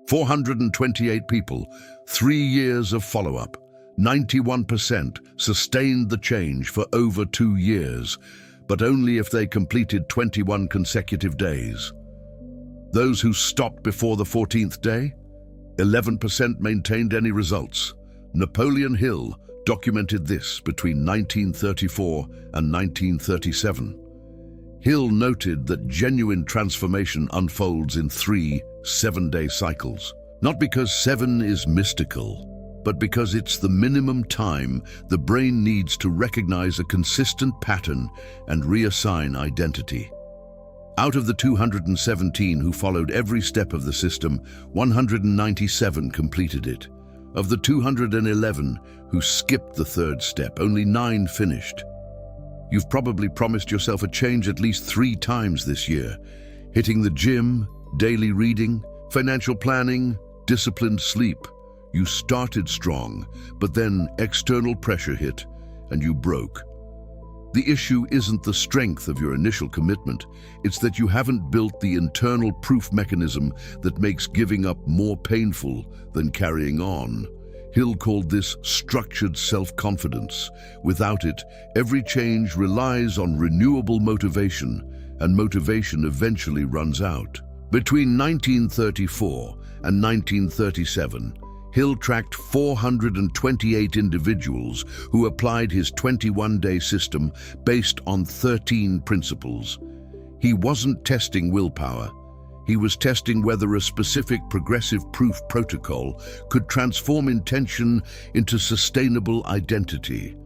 428 people, 3 years of follow-up. 91% sustained the change for over 2 years, but only if they completed 21 consecutive days. Those who stopped before the 14th day, 11% maintained any results. Napoleon Hill documented this between 1934 and 1937. Hill noted that genuine transformation unfolds in 3 7-day cycles. Not because 7 is mystical, but because it's the minimum time the brain needs to recognize a consistent pattern and reassign identity. Out of the 217 who followed every step of the system, 197 completed it. Of the 211 who skipped the 3rd step, only 9 finished. You've probably promised yourself a change at least 3 times this year. Hitting the gym, daily reading, financial planning, disciplined sleep. You started strong, but then external pressure hit and you broke. The issue isn't the strength of your initial commitment, it's that you haven't built the internal proof mechanism that makes giving up more painful than carrying on. Hill called this structured self-confidence. Without it, every change relies on renewable motivation, and motivation eventually runs out. Between 1934 and 1937, Hill tracked 428 individuals who applied his 21-day system based on 13 principles. He wasn't testing willpower. He was testing whether a specific progressive proof protocol could transform intention into sustainable identity.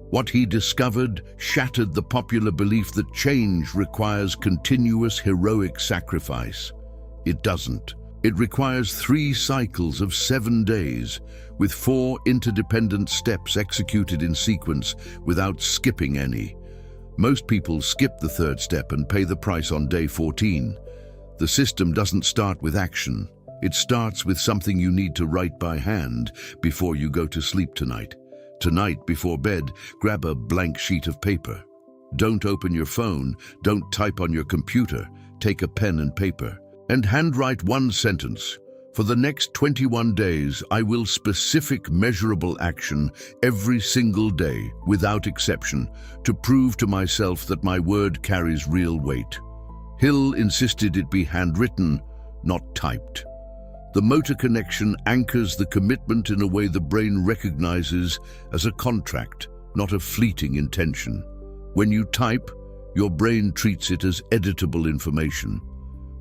What he discovered shattered the popular belief that change requires continuous heroic sacrifice. It doesn't. It requires 3 cycles of 7 days, with 4 interdependent steps executed in sequence without skipping any. Most people skip the 3rd step and pay the price on day 14. The system doesn't start with action. It starts with something you need to write by hand before you go to sleep tonight. Tonight, before bed, grab a blank sheet of paper. Don't open your phone, don't type on your computer, take a pen and paper. And handwrite 1 sentence. For the next 21 days, I will specific measurable action every single day, without exception, to prove to myself that my word carries real weight. Hill insisted it be handwritten, not typed. The motor connection anchors the commitment in a way the brain recognizes as a contract, not a fleeting intention. When you type, your brain treats it as editable information.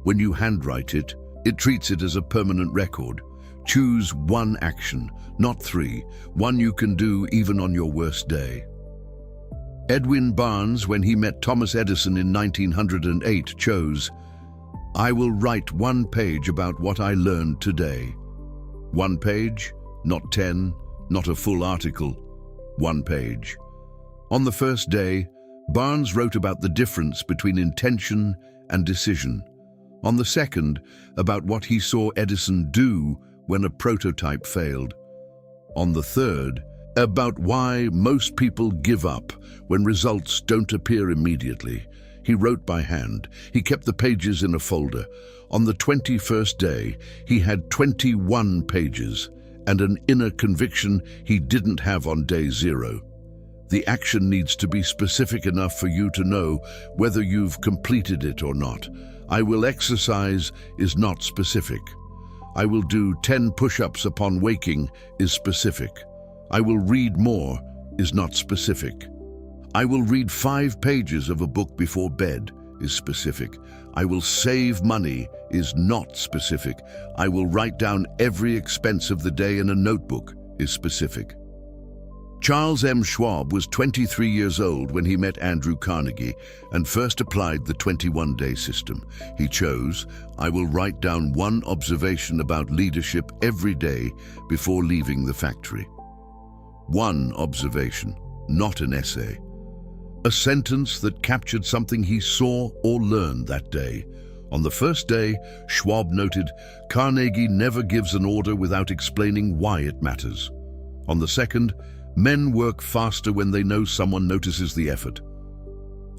When you handwrite it, it treats it as a permanent record. Choose 1 action, not 3, one you can do even on your worst day. Edwin Barnes, when he met Thomas Edison in 1908, chose, I will write 1 page about what I learned today. 1 page, not 10, not a full article, 1 page. On the first day, Barnes wrote about the difference between intention and decision. On the second, about what he saw Edison do when a prototype failed. On the third, about why most people give up when results don't appear immediately. He wrote by hand. He kept the pages in a folder. On the 21st day, he had 21 pages and an inner conviction he didn't have on day 0. The action needs to be specific enough for you to know whether you've completed it or not. I will exercise is not specific. I will do 10 push-ups upon waking is specific. I will read more is not specific. I will read 5 pages of a book before bed is specific. I will save money is not specific. I will write down every expense of the day in a notebook is specific. Charles M. Schwab was 23 years old when he met Andrew Carnegie and first applied the 21-day system. He chose, I will write down 1 observation about leadership every day before leaving the factory. 1 observation, not an essay. A sentence that captured something he saw or learned that day. On the first day, Schwab noted, Carnegie never gives an order without explaining why it matters. On the second, men work faster when they know someone notices the effort.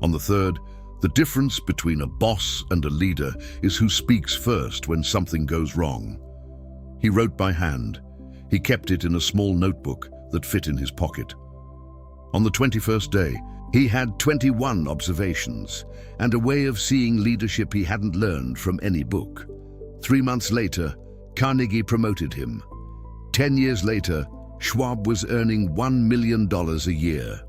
On the third, the difference between a boss and a leader is who speaks first when something goes wrong. He wrote by hand. He kept it in a small notebook that fit in his pocket. On the 21st day, he had 21 observations and a way of seeing leadership he hadn't learned from any book. 3 months later, Carnegie promoted him. 10 years later, Schwab was earning $1 million a year.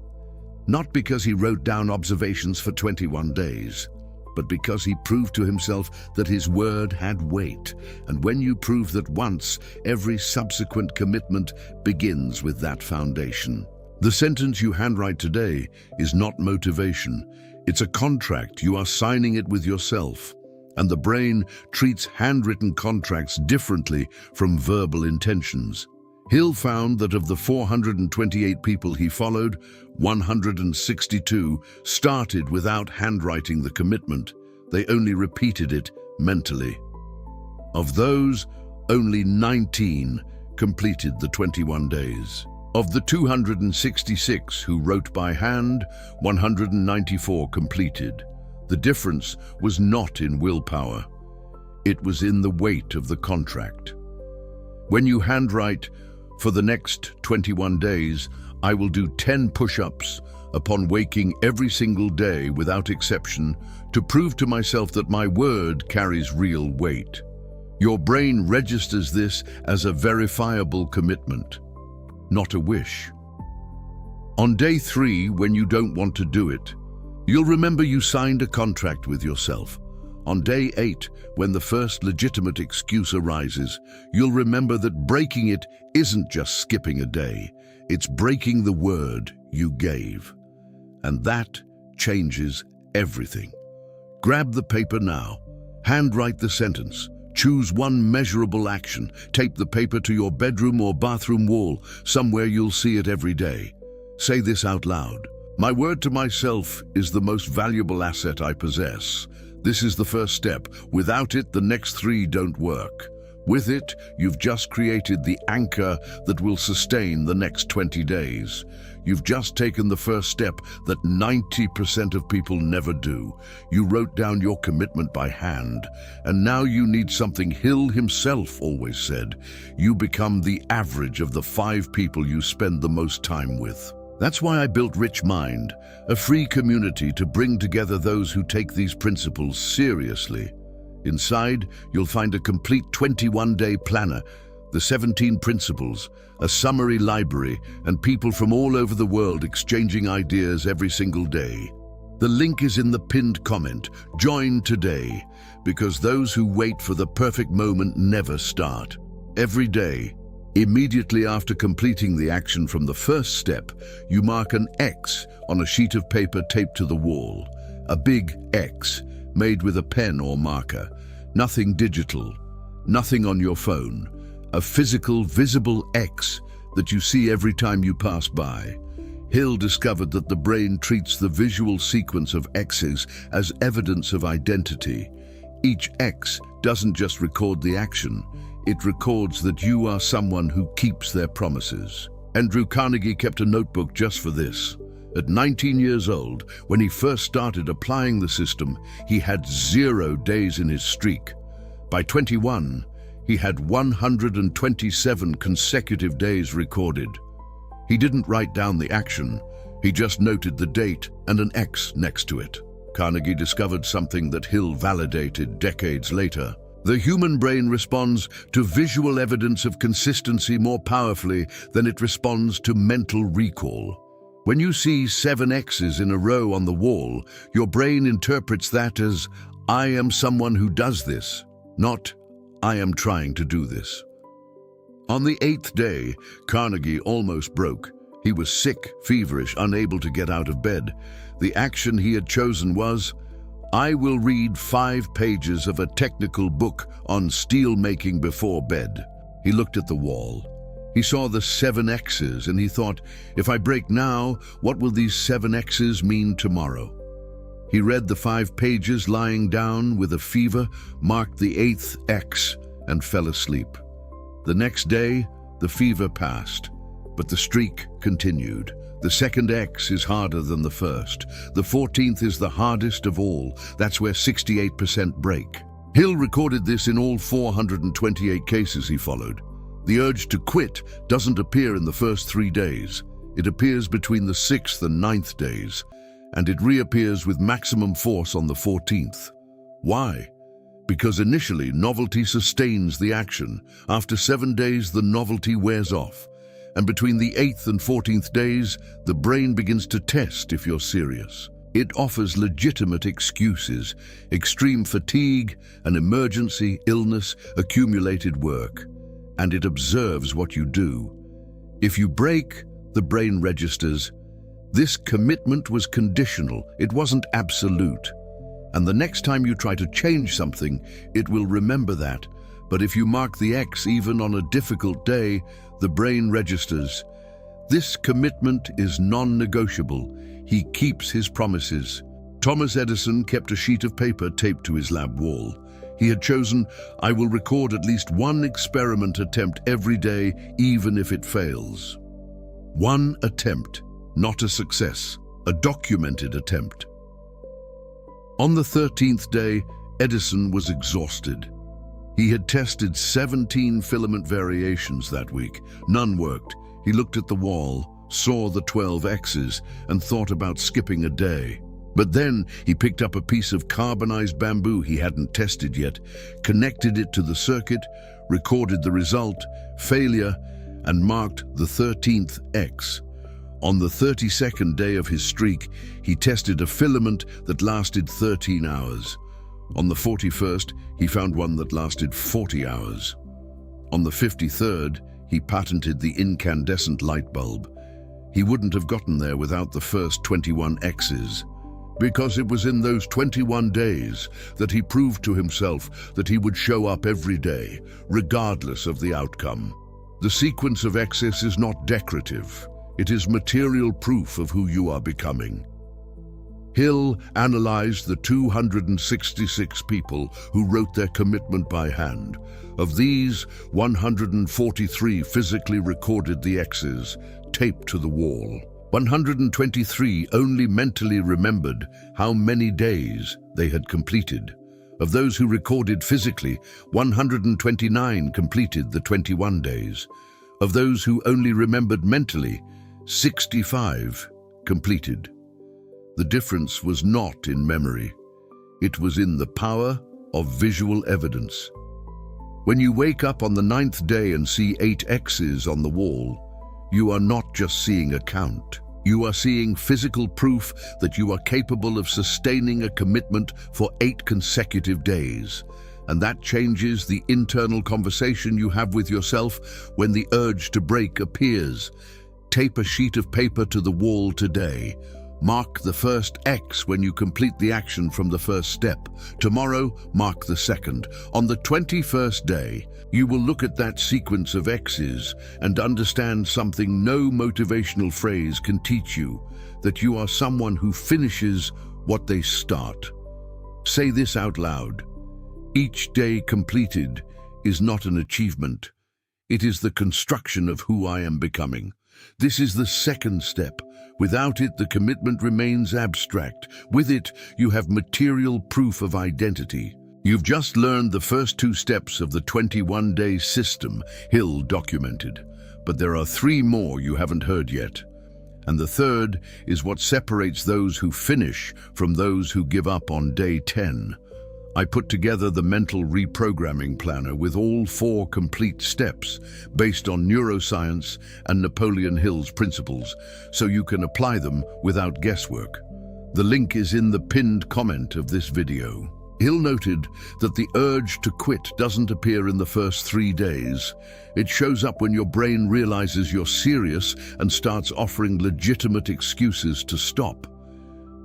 Not because he wrote down observations for 21 days, but because he proved to himself that his word had weight. And when you prove that once, every subsequent commitment begins with that foundation. The sentence you handwrite today is not motivation. It's a contract. You are signing it with yourself. And the brain treats handwritten contracts differently from verbal intentions. Hill found that of the 428 people he followed, 162 started without handwriting the commitment. They only repeated it mentally. Of those, only 19 completed the 21 days. Of the 266 who wrote by hand, 194 completed. The difference was not in willpower. It was in the weight of the contract. When you handwrite, for the next 21 days, I will do 10 push-ups upon waking every single day without exception to prove to myself that my word carries real weight. Your brain registers this as a verifiable commitment, not a wish. On day 3, when you don't want to do it, you'll remember you signed a contract with yourself. On day 8, when the first legitimate excuse arises, you'll remember that breaking it isn't just skipping a day, it's breaking the word you gave. And that changes everything. Grab the paper now. Handwrite the sentence. Choose one measurable action. Tape the paper to your bedroom or bathroom wall, somewhere you'll see it every day. Say this out loud. My word to myself is the most valuable asset I possess. This is the first step. Without it, the next 3 don't work. With it, you've just created the anchor that will sustain the next 20 days. You've just taken the first step that 90% of people never do. You wrote down your commitment by hand, and now you need something Hill himself always said. You become the average of the 5 people you spend the most time with. That's why I built Rich Mind, a free community to bring together those who take these principles seriously. Inside, you'll find a complete 21-day planner, the 17 principles, a summary library, and people from all over the world exchanging ideas every single day. The link is in the pinned comment. Join today, because those who wait for the perfect moment never start. Every day, immediately after completing the action from the first step, you mark an X on a sheet of paper taped to the wall. A big X, made with a pen or marker. Nothing digital, nothing on your phone. A physical, visible X that you see every time you pass by. Hill discovered that the brain treats the visual sequence of X's as evidence of identity. Each X doesn't just record the action, it records that you are someone who keeps their promises. Andrew Carnegie kept a notebook just for this. At 19 years old, when he first started applying the system, he had 0 days in his streak. By 21, he had 127 consecutive days recorded. He didn't write down the action, he just noted the date and an X next to it. Carnegie discovered something that Hill validated decades later. The human brain responds to visual evidence of consistency more powerfully than it responds to mental recall. When you see 7 X's in a row on the wall, your brain interprets that as, I am someone who does this, not, I am trying to do this. On the 8th day, Carnegie almost broke. He was sick, feverish, unable to get out of bed. The action he had chosen was, I will read 5 pages of a technical book on steel making before bed. He looked at the wall. He saw the 7 X's and he thought, if I break now, what will these 7 X's mean tomorrow? He read the 5 pages lying down with a fever, marked the 8th X, and fell asleep. The next day, the fever passed, but the streak continued. The 2nd X is harder than the first. The 14th is the hardest of all. That's where 68% break. Hill recorded this in all 428 cases he followed. The urge to quit doesn't appear in the first 3 days. It appears between the 6th and 9th days, and it reappears with maximum force on the 14th. Why? Because initially, novelty sustains the action. After 7 days, the novelty wears off. And between the 8th and 14th days, the brain begins to test if you're serious. It offers legitimate excuses: extreme fatigue, an emergency, illness, accumulated work. And it observes what you do. If you break, the brain registers. This commitment was conditional, it wasn't absolute. And the next time you try to change something, it will remember that. But if you mark the X even on a difficult day, the brain registers. This commitment is non-negotiable. He keeps his promises. Thomas Edison kept a sheet of paper taped to his lab wall. He had chosen, "I will record at least one experiment attempt every day, even if it fails." One attempt, not a success, a documented attempt. On the 13th day, Edison was exhausted. He had tested 17 filament variations that week. None worked. He looked at the wall, saw the 12 X's, and thought about skipping a day. But then he picked up a piece of carbonized bamboo he hadn't tested yet, connected it to the circuit, recorded the result, failure, and marked the 13th X. On the 32nd day of his streak, he tested a filament that lasted 13 hours. On the 41st, he found one that lasted 40 hours. On the 53rd, he patented the incandescent light bulb. He wouldn't have gotten there without the first 21 X's. Because it was in those 21 days that he proved to himself that he would show up every day, regardless of the outcome. The sequence of X's is not decorative. It is material proof of who you are becoming. Hill analyzed the 266 people who wrote their commitment by hand. Of these, 143 physically recorded the X's, taped to the wall. 123 only mentally remembered how many days they had completed. Of those who recorded physically, 129 completed the 21 days. Of those who only remembered mentally, 65 completed. The difference was not in memory. It was in the power of visual evidence. When you wake up on the 9th day and see 8 X's on the wall, you are not just seeing a count. You are seeing physical proof that you are capable of sustaining a commitment for 8 consecutive days. And that changes the internal conversation you have with yourself when the urge to break appears. Tape a sheet of paper to the wall today. Mark the first X when you complete the action from the first step. Tomorrow, mark the second. On the 21st day, you will look at that sequence of X's and understand something no motivational phrase can teach you, that you are someone who finishes what they start. Say this out loud. Each day completed is not an achievement. It is the construction of who I am becoming. This is the second step. Without it, the commitment remains abstract. With it, you have material proof of identity. You've just learned the first 2 steps of the 21-day system Hill documented. But there are 3 more you haven't heard yet. And the third is what separates those who finish from those who give up on day 10. I put together the mental reprogramming planner with all 4 complete steps based on neuroscience and Napoleon Hill's principles, so you can apply them without guesswork. The link is in the pinned comment of this video. Hill noted that the urge to quit doesn't appear in the first 3 days. It shows up when your brain realizes you're serious and starts offering legitimate excuses to stop.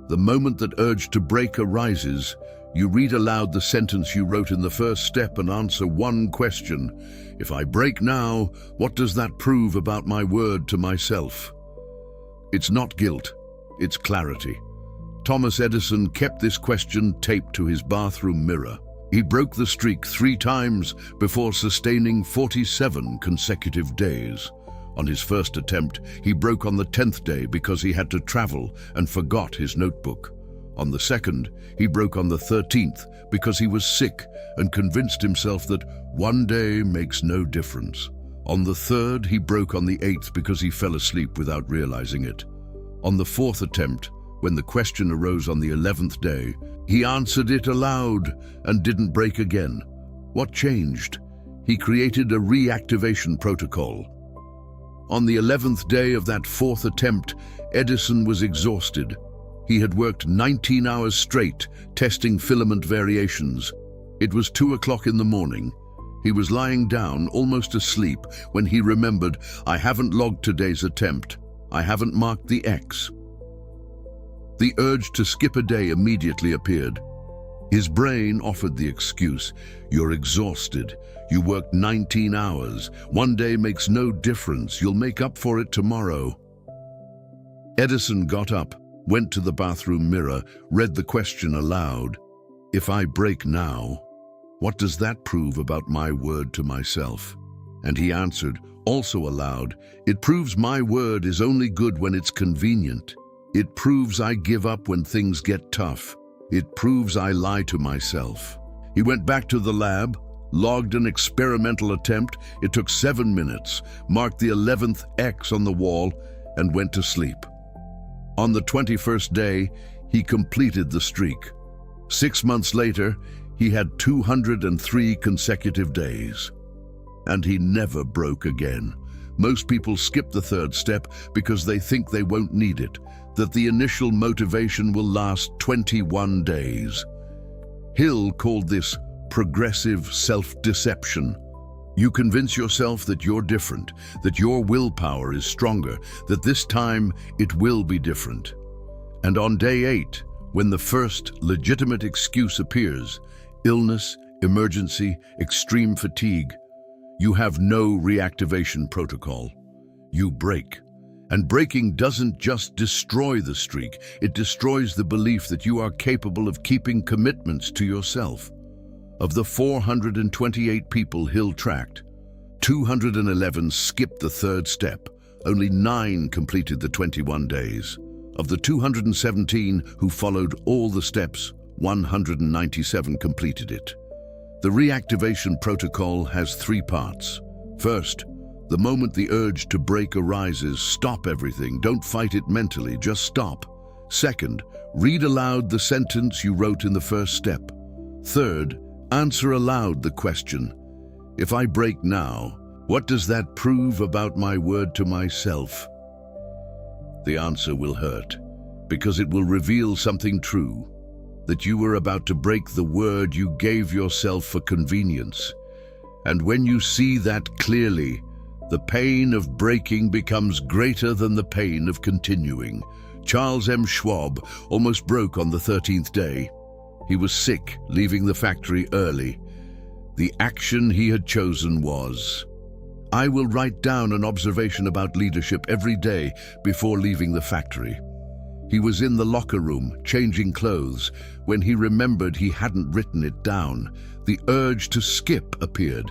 The moment that urge to break arises, you read aloud the sentence you wrote in the first step and answer one question. If I break now, what does that prove about my word to myself? It's not guilt, it's clarity. Thomas Edison kept this question taped to his bathroom mirror. He broke the streak 3 times before sustaining 47 consecutive days. On his first attempt, he broke on the 10th day because he had to travel and forgot his notebook. On the second, he broke on the 13th because he was sick and convinced himself that one day makes no difference. On the third, he broke on the 8th because he fell asleep without realizing it. On the fourth attempt, when the question arose on the 11th day, he answered it aloud and didn't break again. What changed? He created a reactivation protocol. On the 11th day of that fourth attempt, Edison was exhausted. He had worked 19 hours straight, testing filament variations. It was 2 o'clock in the morning. He was lying down, almost asleep, when he remembered, "I haven't logged today's attempt. I haven't marked the X." The urge to skip a day immediately appeared. His brain offered the excuse, "You're exhausted. You worked 19 hours. One day makes no difference. You'll make up for it tomorrow." Edison got up, went to the bathroom mirror, read the question aloud. "If I break now, what does that prove about my word to myself?" And he answered, also aloud, "It proves my word is only good when it's convenient. It proves I give up when things get tough. It proves I lie to myself." He went back to the lab, logged an experimental attempt. It took 7 minutes, marked the 11th X on the wall, and went to sleep. On the 21st day, he completed the streak. 6 months later, he had 203 consecutive days. And he never broke again. Most people skip the third step because they think they won't need it, that the initial motivation will last 21 days. Hill called this progressive self-deception. You convince yourself that you're different, that your willpower is stronger, that this time it will be different. And on day 8, when the first legitimate excuse appears, illness, emergency, extreme fatigue, you have no reactivation protocol. You break. And breaking doesn't just destroy the streak, it destroys the belief that you are capable of keeping commitments to yourself. Of the 428 people Hill tracked, 211 skipped the third step. Only 9 completed the 21 days. Of the 217 who followed all the steps, 197 completed it. The reactivation protocol has 3 parts. First, the moment the urge to break arises, stop everything. Don't fight it mentally, just stop. Second, read aloud the sentence you wrote in the first step. Third, answer aloud the question, "If I break now, what does that prove about my word to myself?" The answer will hurt, because it will reveal something true, that you were about to break the word you gave yourself for convenience. And when you see that clearly, the pain of breaking becomes greater than the pain of continuing. Charles M. Schwab almost broke on the 13th day. He was sick, leaving the factory early. The action he had chosen was, "I will write down an observation about leadership every day before leaving the factory." He was in the locker room, changing clothes, when he remembered he hadn't written it down. The urge to skip appeared.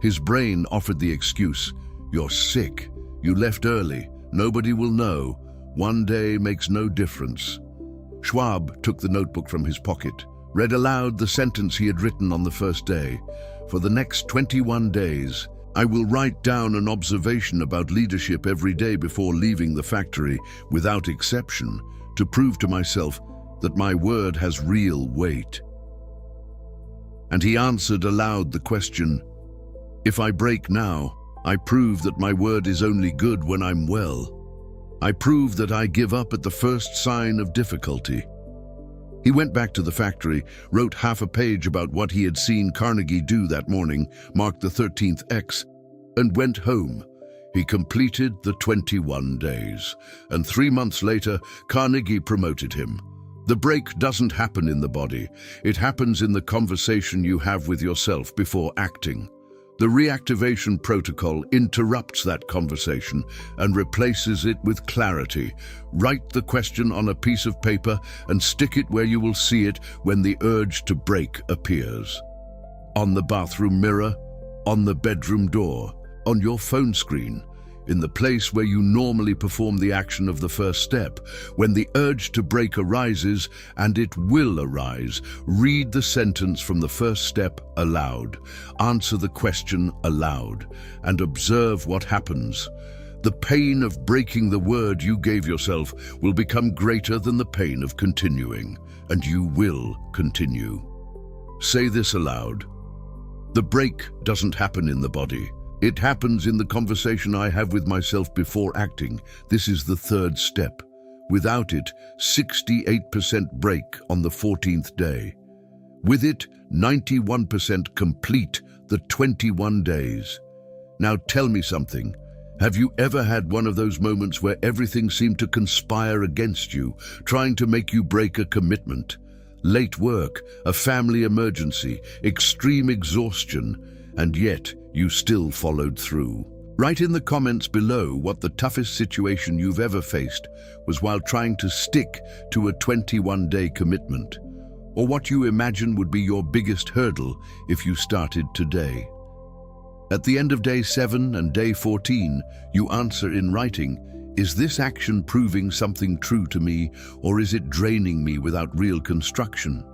His brain offered the excuse, "You're sick. You left early. Nobody will know. One day makes no difference." Schwab took the notebook from his pocket, read aloud the sentence he had written on the first day. "For the next 21 days, I will write down an observation about leadership every day before leaving the factory, without exception, to prove to myself that my word has real weight." And he answered aloud the question, "If I break now, I prove that my word is only good when I'm well. I prove that I give up at the first sign of difficulty." He went back to the factory, wrote half a page about what he had seen Carnegie do that morning, marked the 13th X, and went home. He completed the 21 days, and 3 months later, Carnegie promoted him. The break doesn't happen in the body. It happens in the conversation you have with yourself before acting. The reactivation protocol interrupts that conversation and replaces it with clarity. Write the question on a piece of paper and stick it where you will see it when the urge to break appears. On the bathroom mirror, on the bedroom door, on your phone screen. in the place where you normally perform the action of the first step. When the urge to break arises, and it will arise, read the sentence from the first step aloud. Answer the question aloud, and observe what happens. The pain of breaking the word you gave yourself will become greater than the pain of continuing, and you will continue. Say this aloud. The break doesn't happen in the body. It happens in the conversation I have with myself before acting. This is the third step. Without it, 68% break on the 14th day. With it, 91% complete the 21 days. Now tell me something. Have you ever had one of those moments where everything seemed to conspire against you, trying to make you break a commitment? Late work, a family emergency, extreme exhaustion, and yet you still followed through. Write in the comments below what the toughest situation you've ever faced was while trying to stick to a 21-day commitment, or what you imagine would be your biggest hurdle if you started today. At the end of day 7 and day 14, you answer in writing, is this action proving something true to me, or is it draining me without real construction?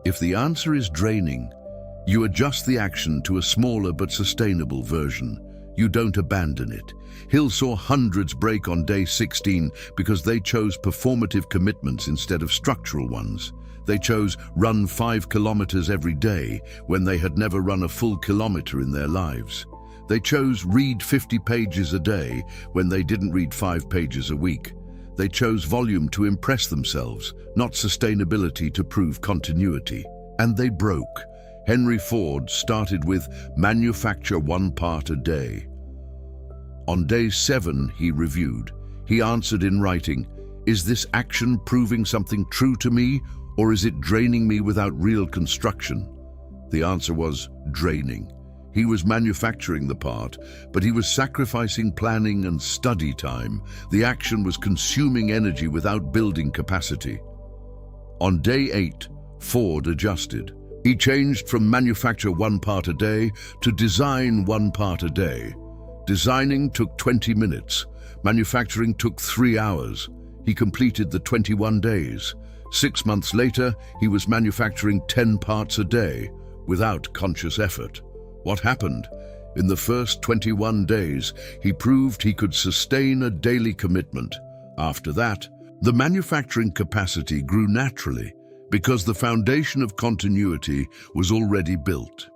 If the answer is draining, you adjust the action to a smaller but sustainable version. You don't abandon it. Hill saw hundreds break on day 16 because they chose performative commitments instead of structural ones. They chose run 5 kilometers every day when they had never run a full kilometer in their lives. They chose read 50 pages a day when they didn't read 5 pages a week. They chose volume to impress themselves, not sustainability to prove continuity. And they broke. Henry Ford started with manufacture 1 part a day. On day 7, he reviewed. He answered in writing, is this action proving something true to me, or is it draining me without real construction? The answer was draining. He was manufacturing the part, but he was sacrificing planning and study time. The action was consuming energy without building capacity. On day 8, Ford adjusted. He changed from manufacture 1 part a day to design 1 part a day. Designing took 20 minutes. Manufacturing took 3 hours. He completed the 21 days. 6 months later, he was manufacturing 10 parts a day without conscious effort. What happened? In the first 21 days, he proved he could sustain a daily commitment. After that, the manufacturing capacity grew naturally because the foundation of continuity was already built.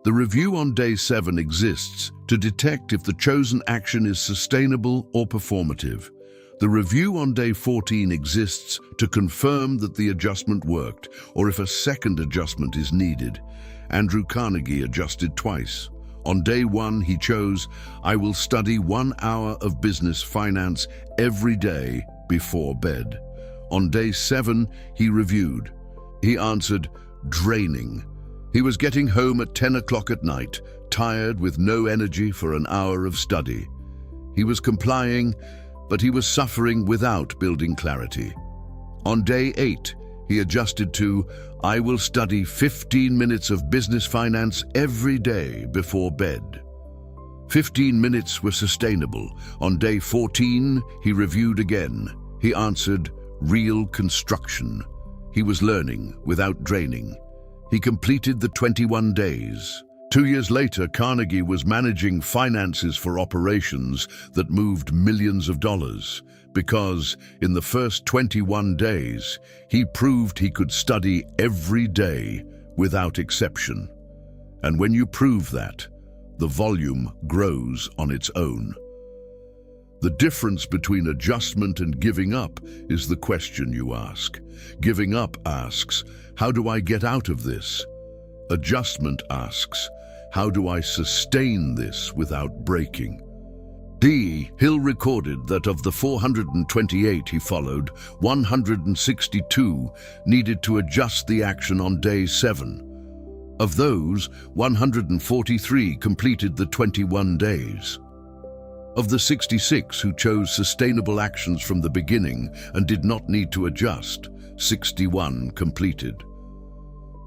The review on day 7 exists to detect if the chosen action is sustainable or performative. The review on day 14 exists to confirm that the adjustment worked, or if a second adjustment is needed. Andrew Carnegie adjusted twice. On day 1, he chose, I will study 1 hour of business finance every day before bed. On day 7, he reviewed. He answered, draining. He was getting home at 10 o'clock at night, tired with no energy for an hour of study. He was complying, but he was suffering without building clarity. On day 8, he adjusted to, I will study 15 minutes of business finance every day before bed. 15 minutes were sustainable. On day 14, he reviewed again. He answered, real construction. He was learning without draining. He completed the 21 days. 2 years later, Carnegie was managing finances for operations that moved millions of dollars because in the first 21 days, he proved he could study every day without exception. And when you prove that, the volume grows on its own. The difference between adjustment and giving up is the question you ask. Giving up asks, how do I get out of this? Adjustment asks, how do I sustain this without breaking? Hill recorded that of the 428 he followed, 162 needed to adjust the action on day 7. Of those, 143 completed the 21 days. Of the 66 who chose sustainable actions from the beginning and did not need to adjust, 61 completed.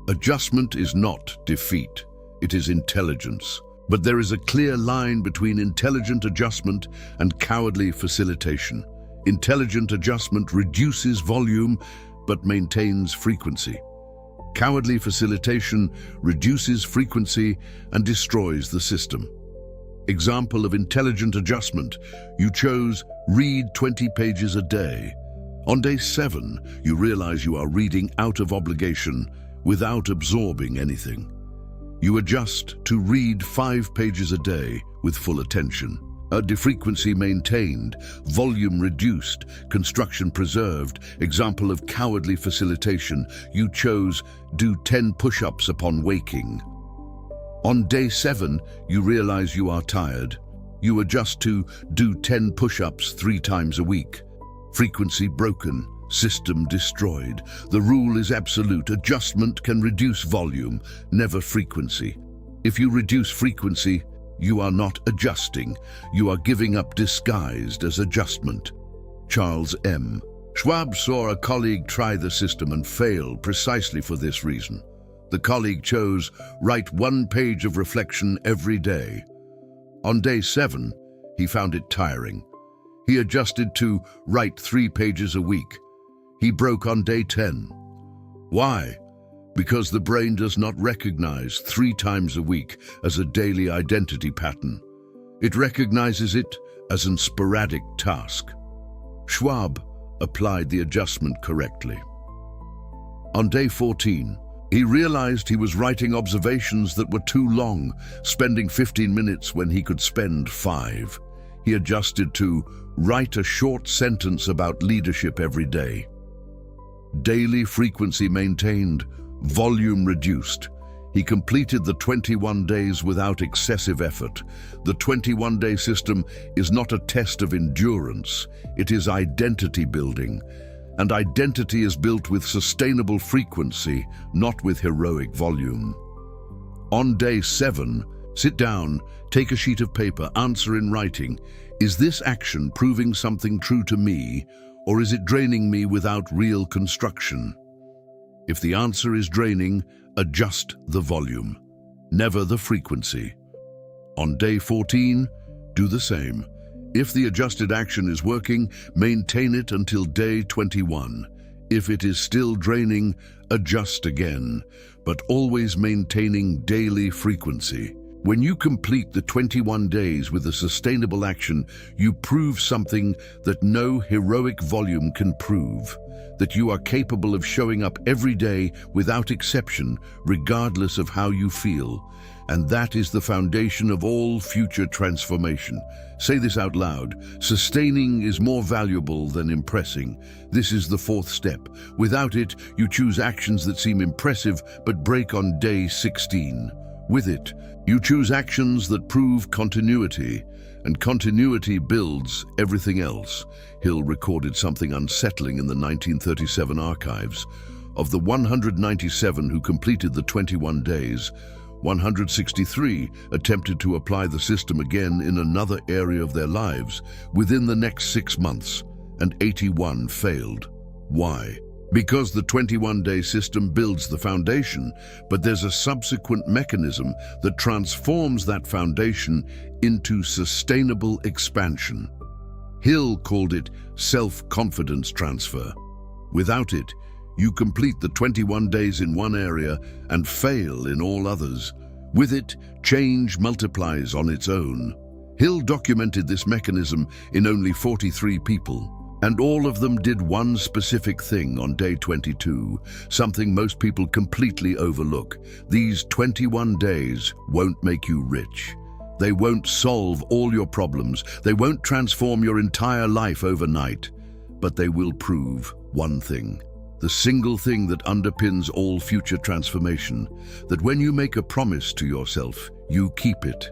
Adjustment is not defeat, it is intelligence. But there is a clear line between intelligent adjustment and cowardly facilitation. Intelligent adjustment reduces volume but maintains frequency. Cowardly facilitation reduces frequency and destroys the system. Example of intelligent adjustment: you chose read 20 pages a day. On day 7, you realize you are reading out of obligation without absorbing anything. You adjust to read 5 pages a day with full attention. Frequency maintained, volume reduced, construction preserved. Example of cowardly facilitation: you chose do 10 push-ups upon waking. On day 7, you realize you are tired. You adjust to do 10 push-ups 3 times a week. Frequency broken, system destroyed. The rule is absolute: adjustment can reduce volume, never frequency. If you reduce frequency, you are not adjusting. You are giving up disguised as adjustment. Charles M. Schwab saw a colleague try the system and fail precisely for this reason. The colleague chose write 1 page of reflection every day. On day 7, he found it tiring. He adjusted to write 3 pages a week. He broke on day 10. Why? Because the brain does not recognize 3 times a week as a daily identity pattern. It recognizes it as an sporadic task. Schwab applied the adjustment correctly. On day 14, he realized he was writing observations that were too long, spending 15 minutes when he could spend 5. He adjusted to write a short sentence about leadership every day. Daily frequency maintained, volume reduced. He completed the 21 days without excessive effort. The 21-day system is not a test of endurance, it is identity building. And identity is built with sustainable frequency, not with heroic volume. On day 7, sit down, take a sheet of paper, answer in writing. Is this action proving something true to me, or is it draining me without real construction? If the answer is draining, adjust the volume, never the frequency. On day 14, do the same. If the adjusted action is working, maintain it until day 21. If it is still draining, adjust again, but always maintaining daily frequency. When you complete the 21 days with a sustainable action, you prove something that no heroic volume can prove. That you are capable of showing up every day without exception, regardless of how you feel. And that is the foundation of all future transformation. Say this out loud: sustaining is more valuable than impressing. This is the 4th step. Without it, you choose actions that seem impressive but break on day 16. With it, you choose actions that prove continuity, and continuity builds everything else. Hill recorded something unsettling in the 1937 archives. Of the 197 who completed the 21 days, 163 attempted to apply the system again in another area of their lives within the next 6 months, and 81 failed. Why? Because the 21-day system builds the foundation, but there's a subsequent mechanism that transforms that foundation into sustainable expansion. Hill called it self-confidence transfer. Without it, you complete the 21 days in one area and fail in all others. With it, change multiplies on its own. Hill documented this mechanism in only 43 people. And all of them did one specific thing on day 22, something most people completely overlook. These 21 days won't make you rich. They won't solve all your problems. They won't transform your entire life overnight. But they will prove one thing, the single thing that underpins all future transformation, that when you make a promise to yourself, you keep it.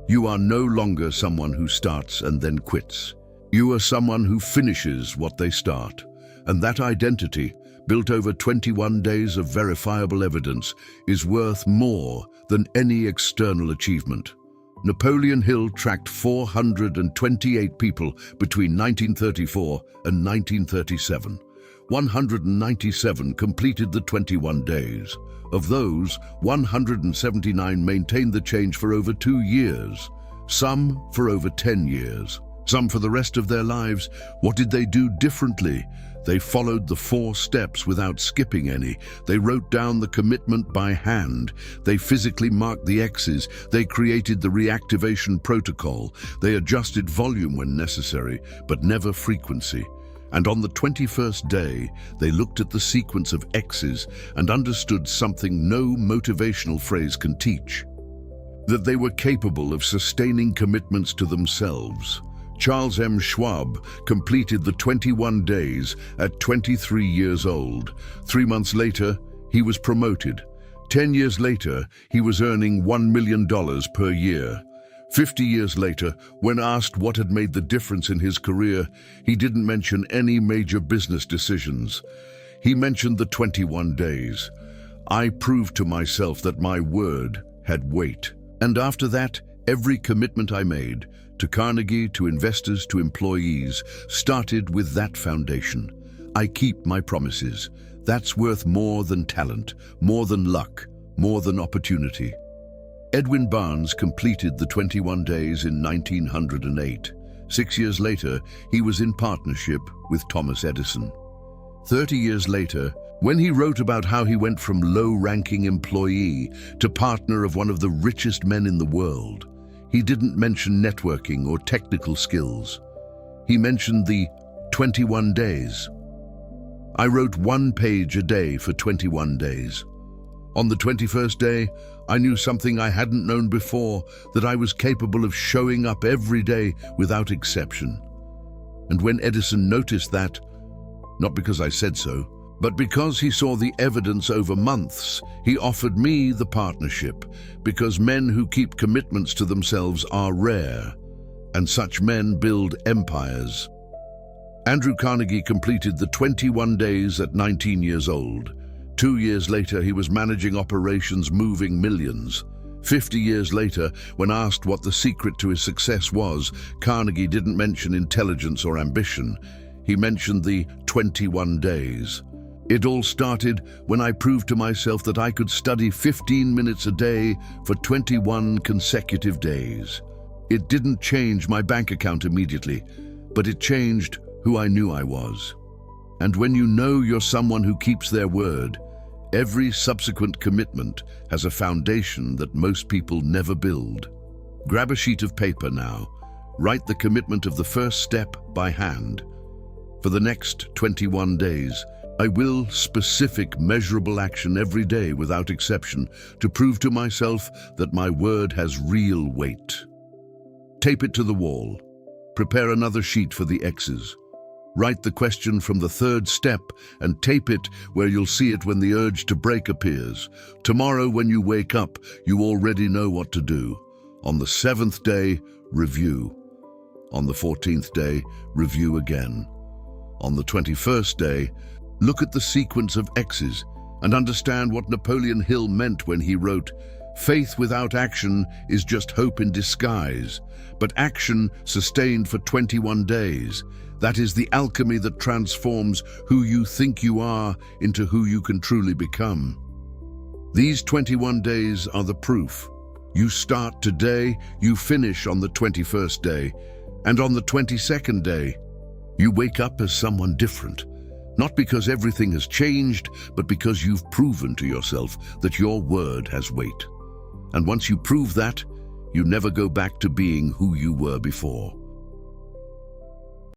You are no longer someone who starts and then quits. You are someone who finishes what they start, and that identity, built over 21 days of verifiable evidence, is worth more than any external achievement. Napoleon Hill tracked 428 people between 1934 and 1937. 197 completed the 21 days. Of those, 179 maintained the change for over 2 years, some for over 10 years, some for the rest of their lives. What did they do differently? They followed the 4 steps without skipping any. They wrote down the commitment by hand. They physically marked the X's. They created the reactivation protocol. They adjusted volume when necessary, but never frequency. And on the 21st day, they looked at the sequence of X's and understood something no motivational phrase can teach: that they were capable of sustaining commitments to themselves. Charles M. Schwab completed the 21 days at 23 years old. 3 months later, he was promoted. 10 years later, he was earning $1 million per year. 50 years later, when asked what had made the difference in his career, he didn't mention any major business decisions. He mentioned the 21 days. I proved to myself that my word had weight. And after that, every commitment I made, to Carnegie, to investors, to employees, started with that foundation. I keep my promises. That's worth more than talent, more than luck, more than opportunity. Edwin Barnes completed the 21 days in 1908. 6 years later, he was in partnership with Thomas Edison. 30 years later, when he wrote about how he went from low-ranking employee to partner of one of the richest men in the world, he didn't mention networking or technical skills. He mentioned the 21 days. I wrote 1 page a day for 21 days. On the 21st day, I knew something I hadn't known before, that I was capable of showing up every day without exception. And when Edison noticed that, not because I said so, but because he saw the evidence over months, he offered me the partnership, because men who keep commitments to themselves are rare, and such men build empires. Andrew Carnegie completed the 21 days at 19 years old. 2 years later, he was managing operations moving millions. 50 years later, when asked what the secret to his success was, Carnegie didn't mention intelligence or ambition. He mentioned the 21 days. It all started when I proved to myself that I could study 15 minutes a day for 21 consecutive days. It didn't change my bank account immediately, but it changed who I knew I was. And when you know you're someone who keeps their word, every subsequent commitment has a foundation that most people never build. Grab a sheet of paper now. Write the commitment of the first step by hand. For the next 21 days, I will specific, measurable action every day without exception to prove to myself that my word has real weight. Tape it to the wall. Prepare another sheet for the X's. Write the question from the 3rd step and tape it where you'll see it when the urge to break appears. Tomorrow when you wake up, you already know what to do. On the 7th day, review. On the 14th day, review again. On the 21st day, look at the sequence of X's and understand what Napoleon Hill meant when he wrote, "Faith without action is just hope in disguise, but action sustained for 21 days. That is the alchemy that transforms who you think you are into who you can truly become." These 21 days are the proof. You start today, you finish on the 21st day, and on the 22nd day, you wake up as someone different. Not because everything has changed, but because you've proven to yourself that your word has weight. And once you prove that, you never go back to being who you were before.